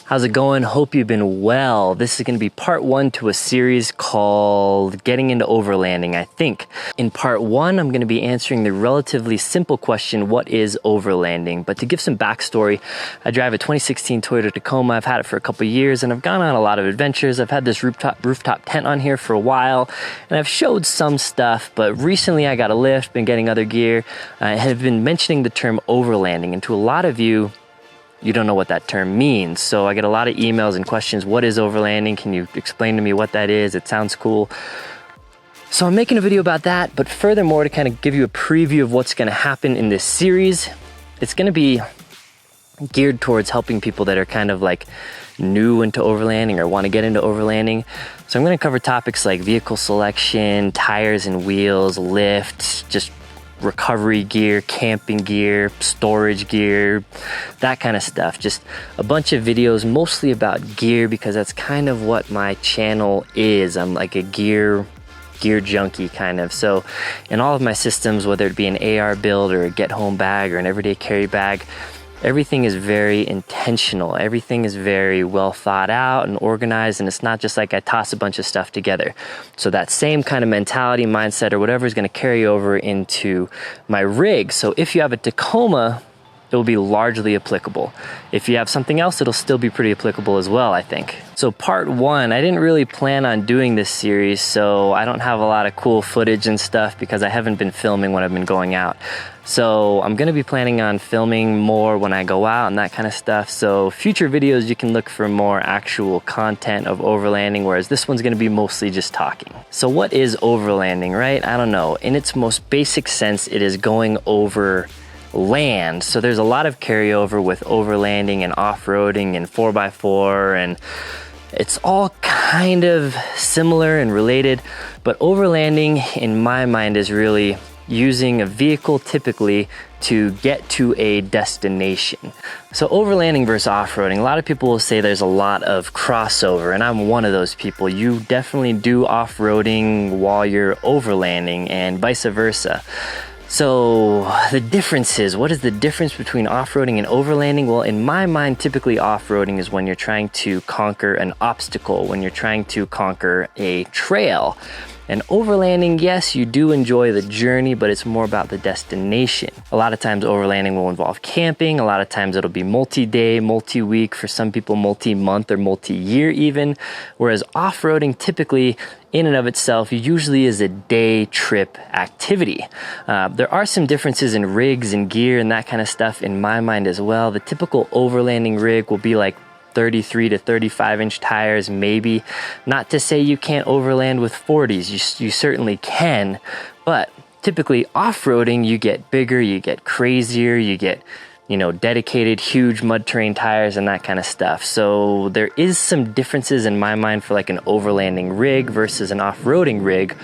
How's it going? Hope you've been well. This is going to be part one to a series called Getting into Overlanding, I think. In part one, I'm going to be answering the relatively simple question, what is overlanding? But to give some backstory, I drive a 2016 Toyota Tacoma. I've had it for a couple years and I've gone on a lot of adventures. I've had this rooftop tent on here for a while and I've showed some stuff, but recently I got a lift, been getting other gear. I have been mentioning the term overlanding, and to a lot of you don't know what that term means. So I get a lot of emails and questions. What is overlanding? Can you explain to me what that is? It sounds cool. So I'm making a video about that, but furthermore, to kind of give you a preview of what's going to happen in this series, it's going to be geared towards helping people that are kind of like new into overlanding or want to get into overlanding. So I'm going to cover topics like vehicle selection, tires and wheels, lifts, just recovery gear, camping gear, storage gear, that kind of stuff. Just a bunch of videos mostly about gear because that's kind of what my channel is. I'm like a gear junkie kind of. So in all of my systems, whether it be an AR build or a get home bag or an everyday carry bag, everything is very intentional. Everything is very well thought out and organized, and it's not just like I toss a bunch of stuff together. So that same kind of mentality, mindset, or whatever is going to carry over into my rig. So if you have a Tacoma, it will be largely applicable. If you have something else, it'll still be pretty applicable as well, I think. So part one, I didn't really plan on doing this series, so I don't have a lot of cool footage and stuff because I haven't been filming when I've been going out. So I'm gonna be planning on filming more when I go out and that kind of stuff. So future videos, you can look for more actual content of overlanding, whereas this one's gonna be mostly just talking. So what is overlanding, right? I don't know. In its most basic sense, it is going over land. So there's a lot of carryover with overlanding and off-roading and 4x4, and it's all kind of similar and related, but overlanding in my mind is really using a vehicle typically to get to a destination. So overlanding versus off-roading, a lot of people will say there's a lot of crossover, and I'm one of those people. You definitely do off-roading while you're overlanding and vice versa. So the difference is, what is the difference between off-roading and overlanding? Well, in my mind, typically off-roading is when you're trying to conquer an obstacle, when you're trying to conquer a trail. And overlanding, yes, you do enjoy the journey, but it's more about the destination. A lot of times overlanding will involve camping. A lot of times it'll be multi-day, multi-week, for some people multi-month or multi-year even. Whereas off-roading typically in and of itself usually is a day trip activity. There are some differences in rigs and gear and that kind of stuff in my mind as well. The typical overlanding rig will be like 33 to 35 inch tires, maybe. Not to say you can't overland with 40s, you certainly can, but typically off-roading, you get bigger, you get crazier, you get, dedicated huge mud terrain tires and that kind of stuff. So there is some differences in my mind for like an overlanding rig versus an off-roading rig.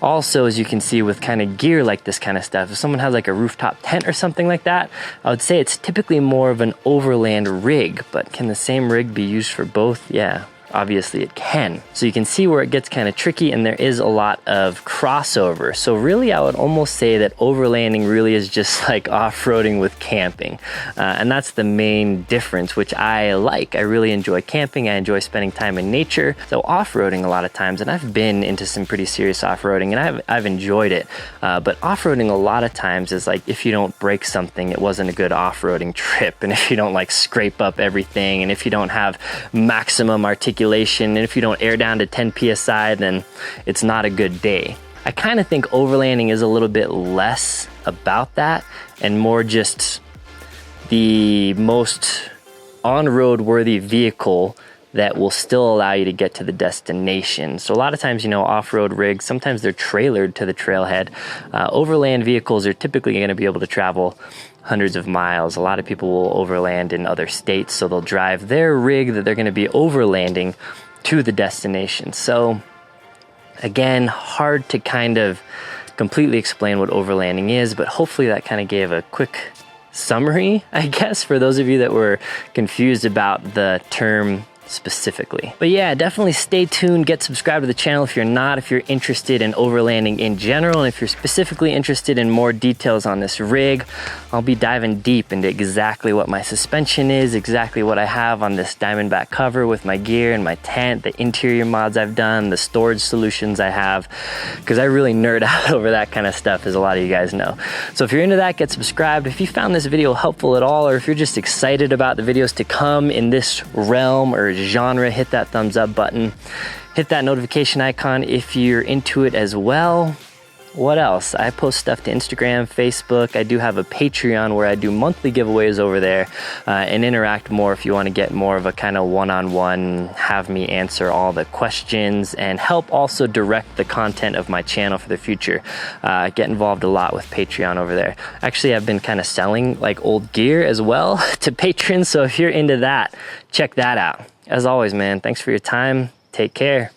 Also, as you can see with kind of gear like this kind of stuff, if someone has like a rooftop tent or something like that, I would say it's typically more of an overland rig. But can the same rig be used for both? Yeah, obviously it can. So you can see where it gets kind of tricky, and there is a lot of crossover. So really, I would almost say that overlanding really is just like off-roading with camping. And that's the main difference, which I like. I really enjoy camping. I enjoy spending time in nature. So off-roading a lot of times, and I've been into some pretty serious off-roading and I've enjoyed it. But off-roading a lot of times is like, if you don't break something, it wasn't a good off-roading trip. And if you don't like scrape up everything, and if you don't have maximum articulation, and if you don't air down to 10 psi, then it's not a good day. I kind of think overlanding is a little bit less about that and more just the most on-road worthy vehicle that will still allow you to get to the destination. So a lot of times, off-road rigs, sometimes they're trailered to the trailhead. Overland vehicles are typically going to be able to travel hundreds of miles. A lot of people will overland in other states, so they'll drive their rig that they're going to be overlanding to the destination. So again, hard to kind of completely explain what overlanding is, but hopefully that kind of gave a quick summary, I guess, for those of you that were confused about the term specifically. But yeah, definitely stay tuned, get subscribed to the channel if you're not, if you're interested in overlanding in general, and if you're specifically interested in more details on this rig. I'll be diving deep into exactly what my suspension is, exactly what I have on this Diamondback cover with my gear and my tent, the interior mods I've done, the storage solutions I have, because I really nerd out over that kind of stuff, as a lot of you guys know. So if you're into that, get subscribed. If you found this video helpful at all, or if you're just excited about the videos to come in this realm or genre, hit that thumbs up button, hit that notification icon if you're into it as well. What else? I post stuff to Instagram, Facebook. I do have a Patreon where I do monthly giveaways over there, and interact more if you want to get more of a kind of one-on-one, have me answer all the questions and help also direct the content of my channel for the future. Get involved a lot with Patreon over there. Actually, I've been kind of selling like old gear as well to patrons, so if you're into that, check that out. As always, man, thanks for your time. Take care.